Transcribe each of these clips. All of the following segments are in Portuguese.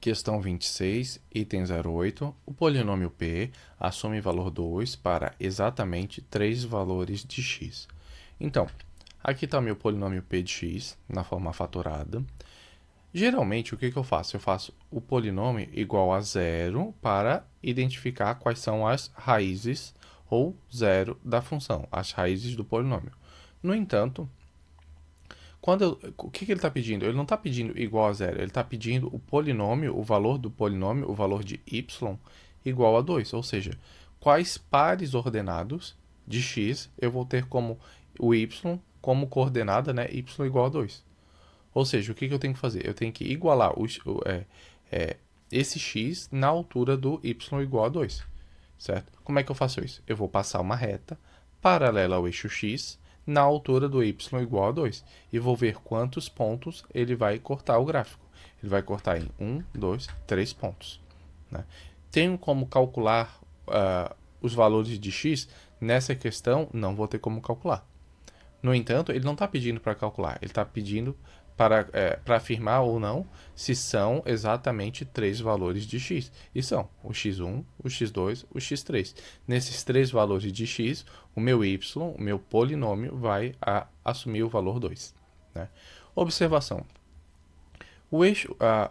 Questão 26, item 08. O polinômio P assume valor 2 para exatamente 3 valores de x. Então, aqui está o meu polinômio P de x, na forma fatorada. Geralmente, o que eu faço? Eu faço o polinômio igual a zero para identificar quais são as raízes ou zero da função, as raízes do polinômio. No entanto, o que ele está pedindo? Ele não está pedindo igual a zero, ele está pedindo o polinômio, o valor do polinômio, o valor de y, igual a 2. Ou seja, quais pares ordenados de x eu vou ter como o y como coordenada, né, y igual a 2. Ou seja, o que eu tenho que fazer? Eu tenho que igualar esse x na altura do y igual a 2. Certo? Como é que eu faço isso? Eu vou passar uma reta paralela ao eixo x na altura do y igual a 2. E vou ver quantos pontos ele vai cortar o gráfico. Ele vai cortar em 1, 2, 3 pontos. Né? Tenho como calcular os valores de x? Nessa questão, não vou ter como calcular. No entanto, ele não está pedindo para calcular, ele está pedindo para afirmar ou não se são exatamente 3 valores de x. E são o x1, o x2, o x3. Nesses 3 valores de x, o meu y, o meu polinômio, vai assumir o valor 2. Né? Observação.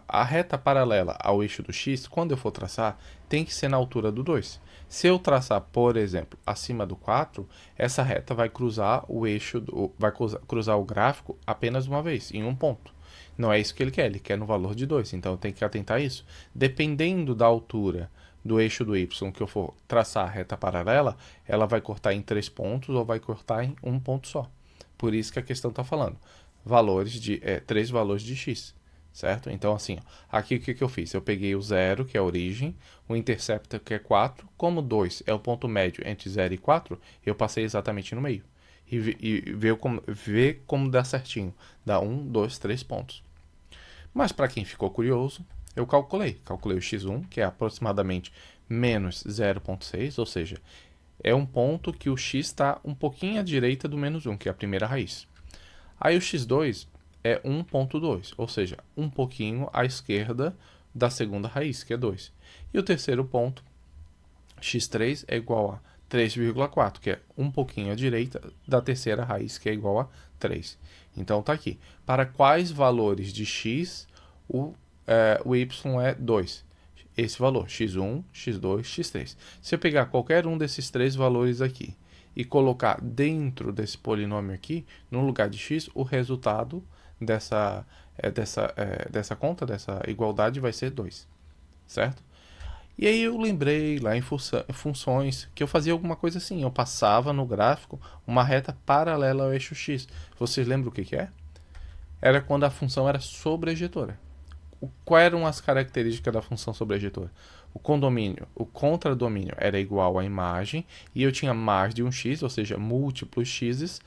A reta paralela ao eixo do x, quando eu for traçar, tem que ser na altura do 2. Se eu traçar, por exemplo, acima do 4, essa reta vai cruzar o eixo, vai cruzar o gráfico apenas uma vez, em um ponto. Não é isso que ele quer no valor de 2, então eu tenho que atentar a isso. Dependendo da altura do eixo do y que eu for traçar a reta paralela, ela vai cortar em 3 pontos ou vai cortar em um ponto só. Por isso que a questão está falando 3 valores de x. Certo? Então, assim, ó, aqui o que eu fiz? Eu peguei o 0, que é a origem, o intercepto, que é 4. Como 2 é o ponto médio entre 0 e 4, eu passei exatamente no meio. E ver como dá certinho. Dá 1, 2, 3 pontos. Mas, para quem ficou curioso, eu calculei. Calculei o x1, que é aproximadamente menos 0,6, ou seja, é um ponto que o x está um pouquinho à direita do menos 1, que é a primeira raiz. Aí o x2 é 1,2, ou seja, um pouquinho à esquerda da segunda raiz, que é 2. E o terceiro ponto, x3 é igual a 3,4, que é um pouquinho à direita da terceira raiz, que é igual a 3. Então, está aqui. Para quais valores de x o y é 2? Esse valor, x1, x2, x3. Se eu pegar qualquer um desses 3 valores aqui e colocar dentro desse polinômio aqui, no lugar de x, o resultado dessa conta, dessa igualdade, vai ser 2, certo? E aí eu lembrei lá em funções que eu fazia alguma coisa assim, eu passava no gráfico uma reta paralela ao eixo x. Vocês lembram o que é? Era quando a função era sobrejetora. Quais eram as características da função sobrejetora? O contradomínio era igual à imagem e eu tinha mais de um x, ou seja, múltiplos x's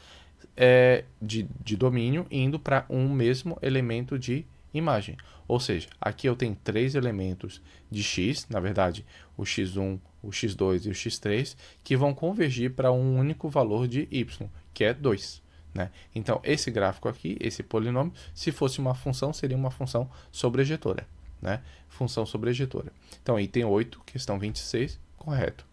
de domínio indo para um mesmo elemento de imagem. Ou seja, aqui eu tenho 3 elementos de x, na verdade, o x1, o x2 e o x3, que vão convergir para um único valor de y, que é 2. Né? Então, esse gráfico aqui, esse polinômio, se fosse uma função, seria uma função sobrejetora. Né? Função sobrejetora. Então, item 8, questão 26, correto.